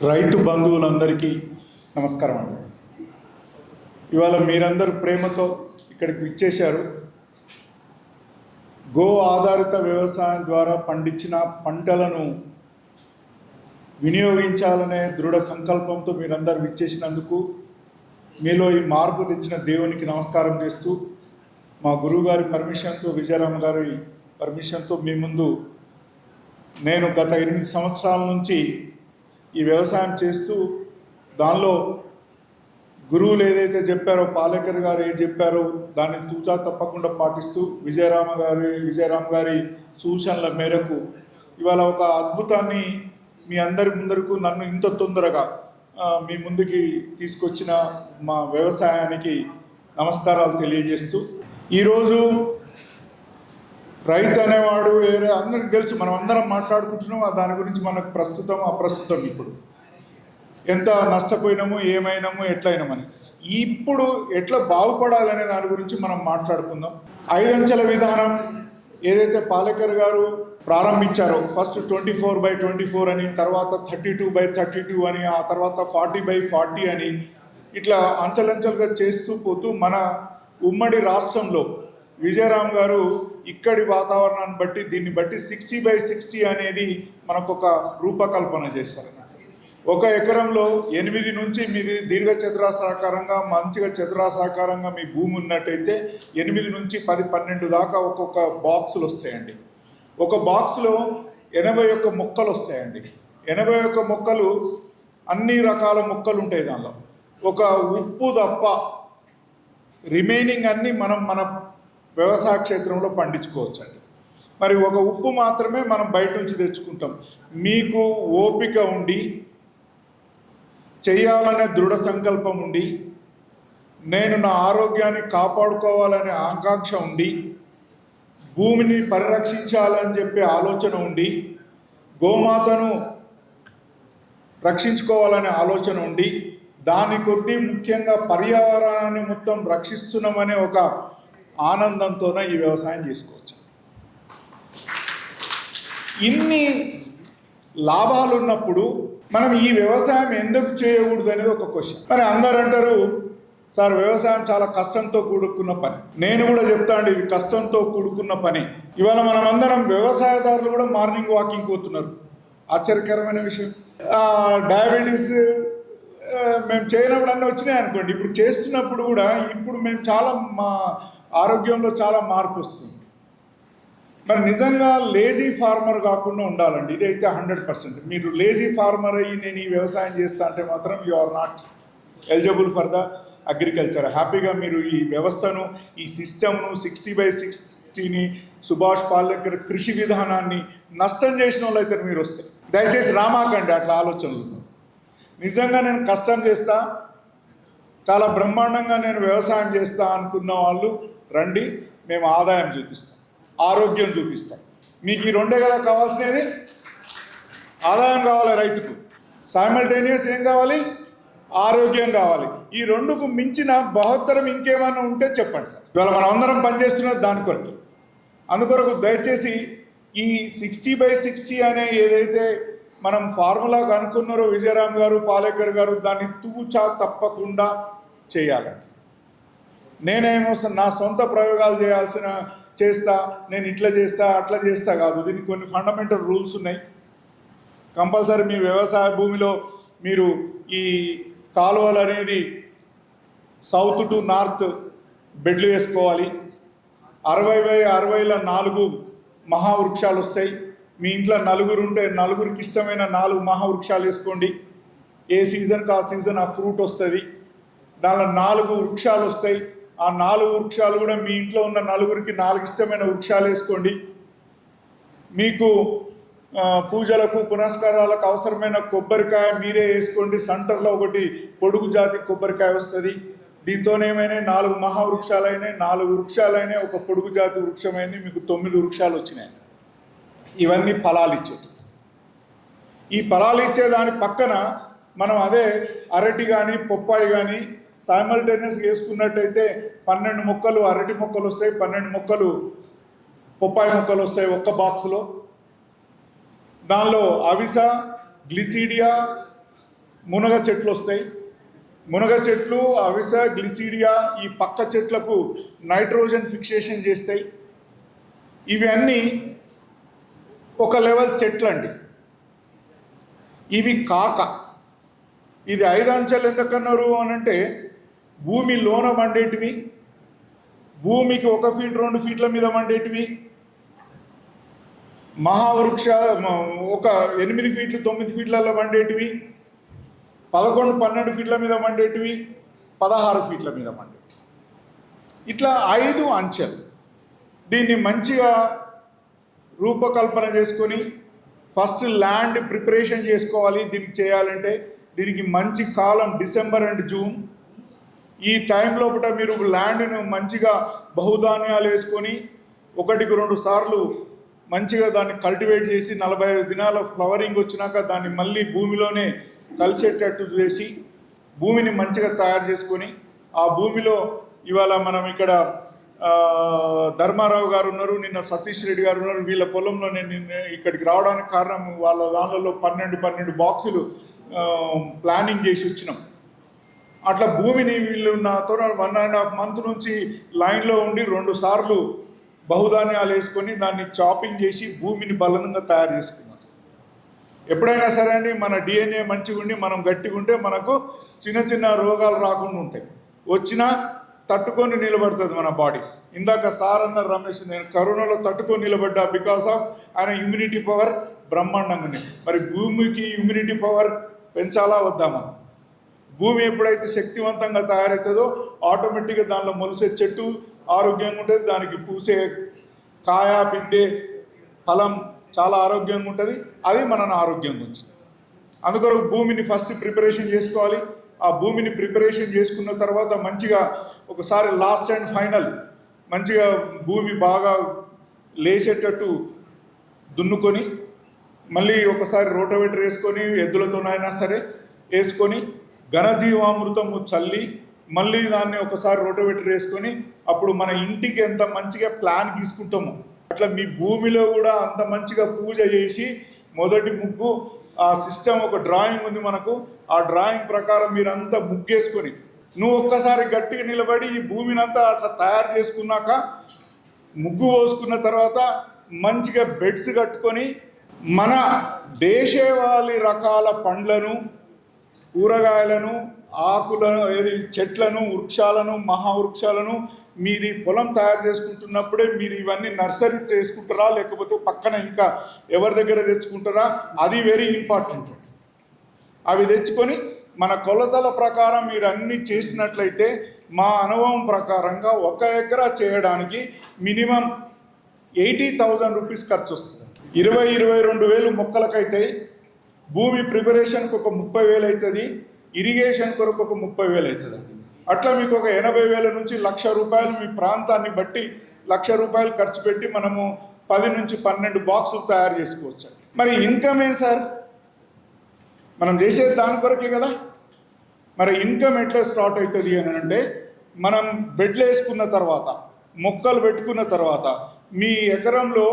రైతు బంధువులందరికీ నమస్కారం అండి. ఇవాళ మీరందరూ ప్రేమతో ఇక్కడికి విచ్చేశారు. గో ఆధారిత వ్యవసాయం ద్వారా పండించిన పంటలను వినియోగించాలనే దృఢ సంకల్పంతో మీరందరూ విచ్చేసినందుకు మీలో ఈ మార్పు తెచ్చిన దేవునికి నమస్కారం చేస్తూ, మా గురువుగారి పర్మిషన్తో, విజయరామ్ గారి పర్మిషన్తో మీ ముందు నేను గత 8 సంవత్సరాల నుంచి ఈ వ్యవసాయం చేస్తూ, దానిలో గురువులు ఏదైతే చెప్పారో, పాలేకర్ గారు ఏం చెప్పారో దాన్ని తూచా తప్పకుండా పాటిస్తూ విజయరామ్ గారి సూచనల మేరకు ఇవాళ ఒక అద్భుతాన్ని మీ అందరి ముందరకు నన్ను ఇంత తొందరగా మీ ముందుకి తీసుకొచ్చిన మా వ్యవసాయానికి నమస్కారాలు తెలియజేస్తూ, ఈరోజు రైతు అనేవాడు అందరికీ తెలుసు, మనం అందరం మాట్లాడుకుంటున్నాం దాని గురించి. మనకు ప్రస్తుతం అప్రస్తుతం ఇప్పుడు ఎంత నష్టపోయినాము, ఏమైనాము, ఎట్లయినామని. ఇప్పుడు ఎట్లా బాగుపడాలనే దాని గురించి మనం మాట్లాడుకుందాం. 5 అంచెల విధానం ఏదైతే పాలేకర్ గారు ప్రారంభించారో, ఫస్ట్ 24/24 అని, తర్వాత 32/32 అని, ఆ తర్వాత 40/40 అని, ఇట్లా అంచెలంచెలుగా చేస్తూ పోతూ మన ఉమ్మడి రాష్ట్రంలో విజయరామ్ గారు ఇక్కడి వాతావరణాన్ని బట్టి దీన్ని బట్టి 60/60 అనేది మనకు ఒక రూపకల్పన చేశారు. 1 ఎకరంలో 8 నుంచి మీది దీర్ఘ చతురాసాకారంగా, మంచిగా చతురాసాకారంగా మీ భూమి ఉన్నట్టయితే 8 నుంచి 10-12 దాకా ఒక్కొక్క బాక్సులు వస్తాయండి. ఒక బాక్స్లో 81 మొక్కలు వస్తాయండి. 81 మొక్కలు, అన్ని రకాల మొక్కలు ఉంటాయి దానిలో. ఒక ఉప్పు తప్ప రిమైనింగ్ అన్నీ మన వ్యవసాయ క్షేత్రంలో పండించుకోవచ్చండి. మరి ఒక ఉప్పు మాత్రమే మనం బయట నుంచి తెచ్చుకుంటాం. మీకు ఓపిక ఉండి, చేయాలనే దృఢ సంకల్పం ఉండి, నేను నా ఆరోగ్యాన్ని కాపాడుకోవాలనే ఆకాంక్ష ఉండి, భూమిని పరిరక్షించాలని చెప్పే ఆలోచన ఉండి, గోమాతను రక్షించుకోవాలనే ఆలోచన ఉండి, దాని కొద్దీ ముఖ్యంగా పర్యావరణాన్ని మొత్తం రక్షిస్తున్నామనే ఒక ఆనందంతోనే ఈ వ్యవసాయం చేసుకోవచ్చు. ఇన్ని లాభాలు ఉన్నప్పుడు మనం ఈ వ్యవసాయం ఎందుకు చేయకూడదు అనేది ఒక క్వశ్చన్. మరి అందరూ అంటారు, సార్ వ్యవసాయం చాలా కష్టంతో కూడుకున్న పని. నేను కూడా చెప్తాను, ఇది కష్టంతో కూడుకున్న పని. ఇవాళ మనం అందరం వ్యవసాయదారులు కూడా మార్నింగ్ వాకింగ్ పోతున్నారు. ఆశ్చర్యకరమైన విషయం. డయాబెటీస్ మేము చేయనప్పుడు అన్నీ వచ్చినాయి అనుకోండి. ఇప్పుడు చేస్తున్నప్పుడు కూడా ఇప్పుడు మేము చాలా మా ఆరోగ్యంలో చాలా మార్పు వస్తుంది. మరి నిజంగా లేజీ ఫార్మర్ కాకుండా ఉండాలండి. ఇదైతే 100%. మీరు లేజీ ఫార్మర్ అయ్యి నేను ఈ వ్యవసాయం చేస్తా అంటే మాత్రం you are not eligible for the agriculture. హ్యాపీగా మీరు ఈ వ్యవస్థను, ఈ సిస్టమ్ను, 60/60ని, సుభాష్ పాలేకర్ కృషి విధానాన్ని నష్టం చేసిన వాళ్ళు అయితే మీరు వస్తే దయచేసి రామాకండి అట్లా ఆలోచనలు. నిజంగా నేను కష్టం చేస్తా, చాలా బ్రహ్మాండంగా నేను వ్యవసాయం చేస్తా అనుకున్న వాళ్ళు రండి, మేము ఆదాయం చూపిస్తాం, ఆరోగ్యం చూపిస్తాం. మీకు ఈ రెండే కదా కావాల్సినది. ఆదాయం కావాలి రైతుకు, సైమల్టేనియస్ ఏం కావాలి, ఆరోగ్యం కావాలి. ఈ రెండుకు మించిన బహుత్తరం ఇంకేమైనా ఉంటే చెప్పండి సార్. ఇవాళ మనం అందరం పనిచేస్తున్నది దాని కొరకు. అందుకొరకు దయచేసి ఈ 60/60 అనే ఏదైతే మనం ఫార్ములా కనుక్కున్నారో విజయరామ్ గారు, పాలేకర్ గారు, దాన్ని తూచా తప్పకుండా చేయాలండి. నేనేమో నా సొంత ప్రయోగాలు చేస్తా, నేను ఇట్లా చేస్తా అట్లా చేస్తా కాదు. దీనికి కొన్ని ఫండమెంటల్ రూల్స్ ఉన్నాయి. కంపల్సరీ మీ వ్యవసాయ భూమిలో మీరు ఈ కాలువలు అనేది సౌత్ టు నార్త్ బెడ్లు వేసుకోవాలి. 60/60 4 మహావృక్షాలు వస్తాయి. మీ ఇంట్లో 4 ఉంటే 4కి ఇష్టమైన 4 మహావృక్షాలు వేసుకోండి. ఏ సీజన్కి ఆ సీజన్ ఆ ఫ్రూట్ వస్తుంది. దానిలో 4 వృక్షాలు వస్తాయి. ఆ 4 వృక్షాలు కూడా మీ ఇంట్లో ఉన్న 4కి 4 ఇష్టమైన వృక్షాలు వేసుకోండి. మీకు పూజలకు, పునస్కారాలకు అవసరమైన కొబ్బరికాయ మీరే వేసుకోండి. సెంటర్లో ఒకటి పొడుగు జాతి కొబ్బరికాయ వస్తుంది. దీంతోనేమైనా 4 మహావృక్షాలైనాయి, 4 వృక్షాలైనాయి, ఒక పొడుగు జాతి వృక్షమైంది. మీకు 9 వృక్షాలు వచ్చినాయి. ఇవన్నీ ఫలాలు ఇచ్చేది. ఈ ఫలాలు ఇచ్చేదాని పక్కన మనం అదే అరటి కానీ, పొప్పాయి కానీ సైమల్టేనియస్ వేసుకున్నట్టయితే 12 మొక్కలు అరటి మొక్కలు వస్తాయి, 12 మొక్కలు పొప్పాయి మొక్కలు వస్తాయి ఒక్క బాక్స్లో. దానిలో అవిస, గ్లిసిడియా, మునగ చెట్లు వస్తాయి. మునగ చెట్లు అవిసా గ్లిసిడియా ఈ పక్క చెట్లకు నైట్రోజన్ ఫిక్సేషన్ చేస్తాయి. ఇవి అన్నీ ఒక లెవెల్ చెట్లు అండి. ఇవి కాక ఇది 5 అంచెలు ఎందుకన్నారు అనంటే భూమి లోన మండేటివి, భూమికి 1 ఫీట్ 2 ఫీట్ల మీద మండేటివి, మహావృక్ష ఒక 8 ఫీట్లు 9 ఫీట్లలో మండేటివి, 11-12 ఫీట్ల మీద మండేటివి, 16 ఫీట్ల మీద మండేటివి. ఇట్లా 5 అంచెలు. దీన్ని మంచిగా రూపకల్పన చేసుకొని ఫస్ట్ ల్యాండ్ ప్రిపరేషన్ చేసుకోవాలి. దీనికి చేయాలంటే దీనికి మంచి కాలం డిసెంబర్ అండ్ జూన్. ఈ టైం లోపల మీరు ల్యాండ్ను మంచిగా బహుధాన్యాలు వేసుకొని 1-2 సార్లు మంచిగా దాన్ని కల్టివేట్ చేసి 45 దినాల ఫ్లవరింగ్ వచ్చినాక దాన్ని మళ్ళీ భూమిలోనే కలిసేటట్టు చేసి భూమిని మంచిగా తయారు చేసుకొని ఆ భూమిలో ఇవాళ మనం ఇక్కడ ధర్మారావు గారు ఉన్నారు, నిన్న సతీష్ రెడ్డి గారు ఉన్నారు. వీళ్ళ పొలంలో నేను ఇక్కడికి రావడానికి కారణం వాళ్ళ దానిలో 12 బాక్సులు ప్లానింగ్ చేసి వచ్చినాం. అట్లా భూమిని వీళ్ళు నాతో 1.5 మంత్ నుంచి లైన్లో ఉండి 2 సార్లు బహుధాన్యాలు వేసుకొని దాన్ని చాపింగ్ చేసి భూమిని బలంగా తయారు చేసుకున్నారు. ఎప్పుడైనా సరే అండి మన డిఎన్ఏ మంచిగా ఉండి మనం గట్టిగా ఉంటే మనకు చిన్న రోగాలు రాకుండా ఉంటాయి. వచ్చినా తట్టుకొని నిలబడుతుంది మన బాడీ. ఇందాక సార్ అన్నారు రమేష్, నేను కరోనాలో తట్టుకొని నిలబడ్డా బికాస్ ఆఫ్ ఆయన ఇమ్యూనిటీ పవర్ బ్రహ్మాండంగా ఉంది. మరి భూమికి ఇమ్యూనిటీ పవర్ పెంచాలా వద్దామా? భూమి ఎప్పుడైతే శక్తివంతంగా తయారవుతుందో ఆటోమేటిక్గా దానిలో మొలిసే చెట్టు ఆరోగ్యంగా ఉంటుంది, దానికి పూసే కాయ పిండే ఫలం చాలా ఆరోగ్యంగా ఉంటుంది, అది మనను ఆరోగ్యంగా ఉంచుతుంది. అందుకొరకు భూమిని ఫస్ట్ ప్రిపరేషన్ చేసుకోవాలి. ఆ భూమిని ప్రిపరేషన్ చేసుకున్న తర్వాత మంచిగా ఒకసారి లాస్ట్ అండ్ ఫైనల్ మంచిగా భూమి బాగా లేచేటట్టు దున్నుకొని మళ్ళీ ఒకసారి రోటోవేటర్ వేసుకొని ఎద్దులతోనైనా సరే వేసుకొని ఘనజీవామృతము చల్లి మళ్ళీ దాన్ని ఒకసారి రోటోవేటర్ వేసుకొని అప్పుడు మన ఇంటికి ఎంత మంచిగా ప్లాన్ గీసుకుంటాము అట్లా మీ భూమిలో కూడా అంత మంచిగా పూజ చేసి మొదటి ముగ్గు ఆ సిస్టమ్ ఒక డ్రాయింగ్ ఉంది మనకు. ఆ డ్రాయింగ్ ప్రకారం మీరంతా ముగ్గేసుకొని నువ్వు ఒక్కసారి గట్టిగా నిలబడి ఈ భూమిని అంతా అట్లా తయారు చేసుకున్నాక ముగ్గు పోసుకున్న తర్వాత మంచిగా బెడ్స్ కట్టుకొని మన దేశవాళీ రకాల పండ్లను కూరగాయలను ఆకులను చెట్లను వృక్షాలను మహావృక్షాలను మీది పొలం తయారు చేసుకుంటున్నప్పుడే మీరు ఇవన్నీ నర్సరీ చేసుకుంటారా లేకపోతే పక్కన ఇంకా ఎవరి దగ్గర తెచ్చుకుంటారా, అది వెరీ ఇంపార్టెంట్. అవి తెచ్చుకొని మన కొలతల ప్రకారం మీరు అన్నీ చేసినట్లయితే మా అనుభవం ప్రకారంగా 1 ఎకరా చేయడానికి మినిమం 80,000 రూపీస్ ఖర్చు వస్తుంది. 22 వేలు మొక్కలకైతే భూమి ప్రిపరేషన్కి ఒక 30,000 అవుతుంది, ఇరిగేషన్ కొరకు ఒక 30,000 అవుతుంది. అట్లా మీకు ఒక 80,000 నుంచి ₹1,00,000 మీ ప్రాంతాన్ని బట్టి ₹1,00,000 ఖర్చు పెట్టి మనము 10 నుంచి 12 బాక్సులు తయారు చేసుకోవచ్చు. మరి ఇన్కమ్ ఏం సార్? మనం చేసేది దాని కొరకే కదా. మరి ఇన్కమ్ ఎట్లా స్టార్ట్ అవుతుంది అని అంటే మనం బెడ్లు వేసుకున్న తర్వాత మొక్కలు పెట్టుకున్న తర్వాత మీ ఎకరంలో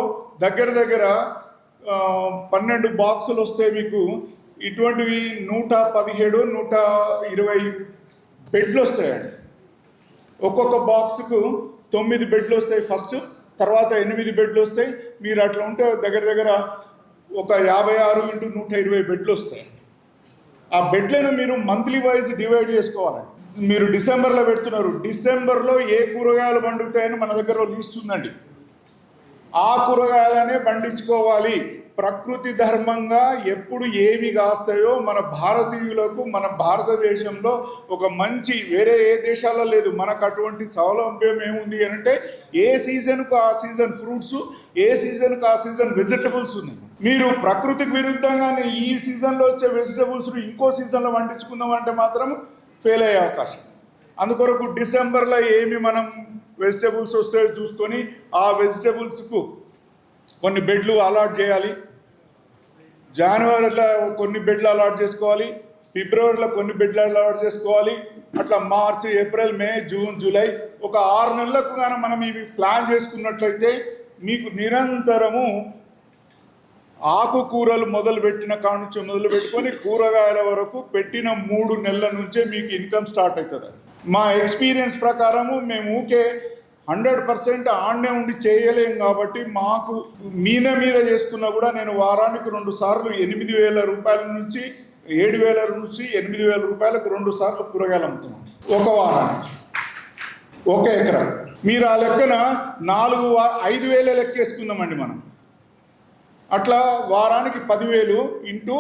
దగ్గర 12 బాక్సులు వస్తే మీకు ఇటువంటివి 117-120 బెడ్లు వస్తాయండి. ఒక్కొక్క బాక్స్కు 9 బెడ్లు వస్తాయి ఫస్ట్, తర్వాత 8 బెడ్లు వస్తాయి. మీరు అట్లా ఉంటే దగ్గర ఒక 56x120 బెడ్లు వస్తాయి. ఆ బెడ్లను మీరు మంత్లీ వైజ్ డివైడ్ చేసుకోవాలి. మీరు డిసెంబర్లో పెడుతున్నారు, డిసెంబర్లో ఏ కూరగాయలు పండుతాయని మన దగ్గర లిస్ట్ ఉందండి. ఆ కూరగాయలనే పండించుకోవాలి. ప్రకృతి ధర్మంగా ఎప్పుడు ఏవి కాస్తాయో మన భారతీయులకు మన భారతదేశంలో ఒక మంచి వేరే ఏ దేశాల్లో లేదు. మనకు అటువంటి సౌలభ్యం ఏముంది అని అంటే ఏ సీజన్కు ఆ సీజన్ ఫ్రూట్స్, ఏ సీజన్కు ఆ సీజన్ వెజిటబుల్స్ ఉన్నాయి. మీరు ప్రకృతికి విరుద్ధంగానే ఈ సీజన్లో వచ్చే వెజిటబుల్స్ ఇంకో సీజన్లో పండించుకుందామంటే మాత్రం ఫెయిల్ అయ్యే అవకాశం. అందుకొరకు డిసెంబర్లో ఏమి మనం వెజిటబుల్స్ వస్తాయో చూసుకొని ఆ వెజిటబుల్స్కు కొన్ని బెడ్లు అలాట్ చేయాలి. జనవరిలో కొన్ని బెడ్లు అలాట్ చేసుకోవాలి, ఫిబ్రవరిలో కొన్ని బెడ్లు అలాట్ చేసుకోవాలి. అట్లా మార్చి, ఏప్రిల్, మే, జూన్, జూలై ఒక 6 నెలలకు కానీ మనం ఇవి ప్లాన్ చేసుకున్నట్లయితే మీకు నిరంతరము ఆకుకూరలు మొదలుపెట్టిన కాడ నుంచి మొదలుపెట్టుకొని కూరగాయల వరకు పెట్టిన 3 నెలల నుంచే మీకు ఇన్కమ్ స్టార్ట్ అవుతుంది. మా ఎక్స్పీరియన్స్ ప్రకారము మేము ఊకే 100% ఆడనే ఉండి చేయలేం కాబట్టి మాకు మీద చేసుకున్నా కూడా నేను వారానికి 2 సార్లు 8,000 రూపాయల నుంచి 7,000 నుంచి 8,000 రూపాయలకు 2 సార్లు కూరగాయలు అమ్ముతున్నాం ఒక వారానికి, 1 ఎకరా. మీరు ఆ లెక్కన 5,000 లెక్కేసుకుందామండి మనం. అట్లా వారానికి 10,000 ఇంటూ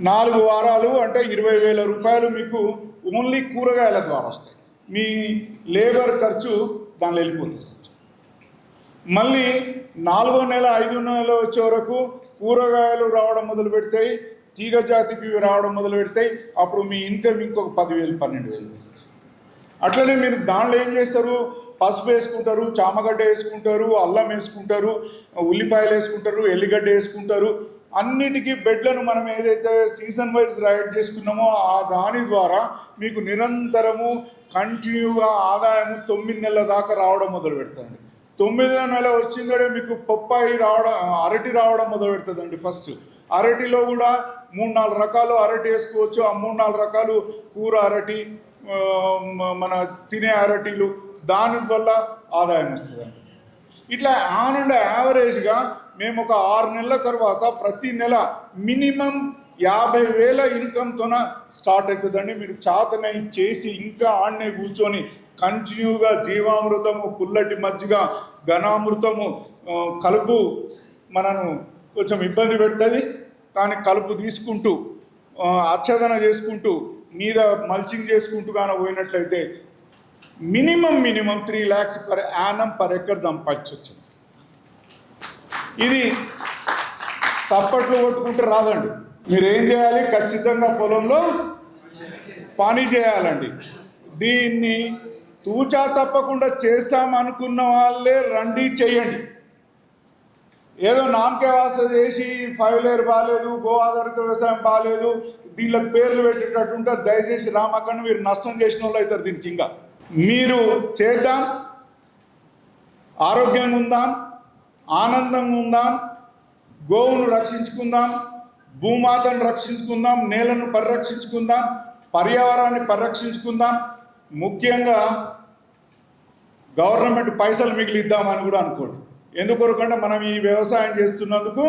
4 వారాలు అంటే 20,000 రూపాయలు మీకు ఓన్లీ కూరగాయల ద్వారా వస్తాయి. మీ లేబర్ ఖర్చు దానిలో వెళ్ళిపోతుంది సార్. మళ్ళీ 4వ నెల 5వ నెల వచ్చే వరకు కూరగాయలు రావడం మొదలు పెడతాయి, తీగ జాతికి రావడం మొదలు పెడతాయి. అప్పుడు మీ ఇన్కమ్ ఇంకొక 10,000 12,000. అట్లనే మీరు దానిలో ఏం చేస్తారు, పసుపు వేసుకుంటారు, చామగడ్డ వేసుకుంటారు, అల్లం వేసుకుంటారు, ఉల్లిపాయలు వేసుకుంటారు, ఎల్లిగడ్డ వేసుకుంటారు. అన్నిటికీ బెడ్లను మనం ఏదైతే సీజన్ వైజ్ రైడ్ చేసుకున్నామో ఆ దాని ద్వారా మీకు నిరంతరము కంటిన్యూగా ఆదాయము 9 నెలల దాకా రావడం మొదలు పెడతాయండి. 9వ నెల వచ్చిందే మీకు పప్పాయి రావడం, అరటి రావడం మొదలు పెడుతుందండి. ఫస్ట్ అరటిలో కూడా 3-4 రకాలు అరటి వేసుకోవచ్చు. ఆ 3-4 రకాలు కూర అరటి, మన తినే అరటిలు, దానివల్ల ఆదాయం వస్తుందండి. ఇట్లా ఆన్ అండ్ యావరేజ్గా మేము ఒక 6 నెలల తర్వాత ప్రతి నెల మినిమం 50,000 ఇన్కమ్తోన స్టార్ట్ అవుతుందండి. మీరు చాతనై చేసి ఇంకా ఆడనే కూర్చొని కంటిన్యూగా జీవామృతము, పుల్లటి మజ్జిగ, ఘనామృతము, కలుపు మనను కొంచెం ఇబ్బంది పెడుతుంది. కానీ కలుపు తీసుకుంటూ ఆచ్ఛాదన చేసుకుంటూ మీద మల్చింగ్ చేసుకుంటూ కానీ పోయినట్లయితే minimum 3 lakhs per annum per acre సంపాదించవచ్చు. ఇది సప్పట్లు కొట్టుకుంటూ రాదండి. మీరు ఏం చేయాలి, ఖచ్చితంగా పొలంలో పని చేయాలండి. దీన్ని తూచా తప్పకుండా చేస్తామనుకున్న వాళ్ళే రండి, చేయండి. ఏదో నామకే వాస చేసి 5 లేయర్ బాగాలేదు, గో ఆధారిత వ్యవసాయం బాగాలేదు, దీనికి పేర్లు పెట్టేటట్టు ఉంటారు. దయచేసి రామకన్నా మీరు నష్టం చేసిన వాళ్ళు అవుతారు. దీనికి ఇంకా మీరు చేద్దాం, ఆరోగ్యంగా ఉందాం, ఆనందంగా ఉందాం, గోవును రక్షించుకుందాం, భూమాతను రక్షించుకుందాం, నేలను పరిరక్షించుకుందాం, పర్యావరణాన్ని పరిరక్షించుకుందాం. ముఖ్యంగా గవర్నమెంట్ పైసలు మిగిలిద్దామని కూడా అనుకోండి. ఎందుకొరకంటే మనం ఈ వ్యవసాయం చేస్తున్నందుకు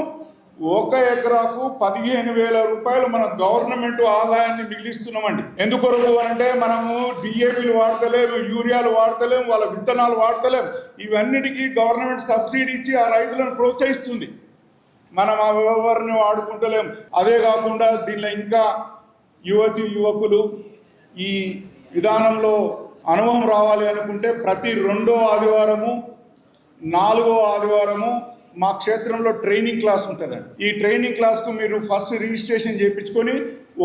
1 ఎకరాకు 15,000 రూపాయలు మన గవర్నమెంట్ ఆదాయాన్ని మిగిలిస్తున్నామండి. ఎందుకొరకు అంటే మనము డిఏపీలు వాడతలేము, యూరియాలు వాడతలేము, వాళ్ళ విత్తనాలు వాడతలేము. ఇవన్నిటికీ గవర్నమెంట్ సబ్సిడీ ఇచ్చి ఆ రైతులను ప్రోత్సహిస్తుంది. మనం ఆ వ్యవహారాన్ని వాడుకుంటలేము. అదే కాకుండా దీనిలో ఇంకా యువకులు ఈ విధానంలో అనుభవం రావాలి అనుకుంటే ప్రతి 2వ ఆదివారము 4వ ఆదివారము మా క్షేత్రంలో ట్రైనింగ్ క్లాస్ ఉంటుందండి. ఈ ట్రైనింగ్ క్లాస్కు మీరు ఫస్ట్ రిజిస్ట్రేషన్ చేయించుకొని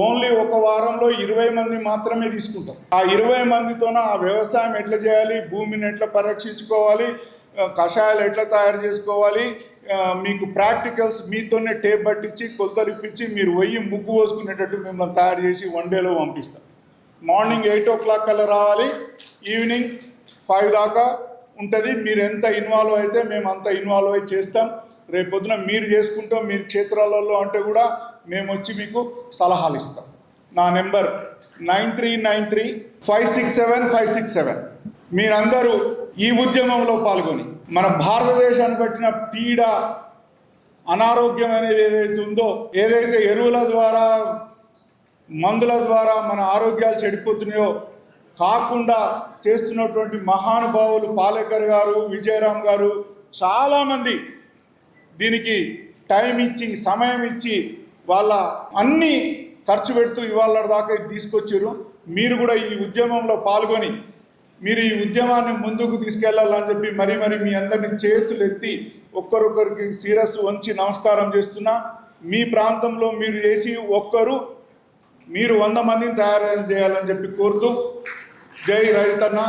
ఓన్లీ 1 వారంలో 20 మంది మాత్రమే తీసుకుంటాం. ఆ 20 మందితోన ఆ వ్యవసాయం ఎట్లా చేయాలి, భూమిని ఎట్లా పరిరక్షించుకోవాలి, కషాయాలు ఎట్లా తయారు చేసుకోవాలి, మీకు ప్రాక్టికల్స్ మీతోనే టేప్ పట్టించి కొలతలు ఇప్పించి మీరు ముగ్గు పోసుకునేటట్టు మిమ్మల్ని తయారు చేసి 1 డేలో పంపిస్తాం. మార్నింగ్ 8 o'clock కల్లా రావాలి, ఈవినింగ్ 5 దాకా ఉంటుంది. మీరు ఎంత ఇన్వాల్వ్ అయితే మేము అంత ఇన్వాల్వ్ అయి చేస్తాం. రేపొద్దున మీరు చేసుకుంటాం, మీరు క్షేత్రాలలో అంటే కూడా మేము వచ్చి మీకు సలహాలు ఇస్తాం. నా నెంబర్ 9393567567. మీరందరూ ఈ ఉద్యమంలో పాల్గొని మన భారతదేశాన్ని పట్టిన పీడ, అనారోగ్యం అనేది ఏదైతే ఉందో, ఏదైతే ఎరువుల ద్వారా, మందుల ద్వారా మన ఆరోగ్యాలు చెడిపోతున్నాయో కాకుండా చేస్తున్నటువంటి మహానుభావులు పాలేకర్ గారు, విజయరామ్ గారు, చాలామంది దీనికి టైం ఇచ్చి, సమయం ఇచ్చి, వాళ్ళ అన్నీ ఖర్చు పెడుతూ ఇవాళ దాకా తీసుకొచ్చారు. మీరు కూడా ఈ ఉద్యమంలో పాల్గొని మీరు ఈ ఉద్యమాన్ని ముందుకు తీసుకెళ్లాలని చెప్పి మరీ మీ అందరినీ చేతులు ఎత్తి ఒక్కరొక్కరికి శిరస్సు వంచి నమస్కారం చేస్తున్నా. మీ ప్రాంతంలో మీరు చేసి మీరు 100 మందిని తయారు చేయాలని చెప్పి కోరుతూ, జై రైతన్న.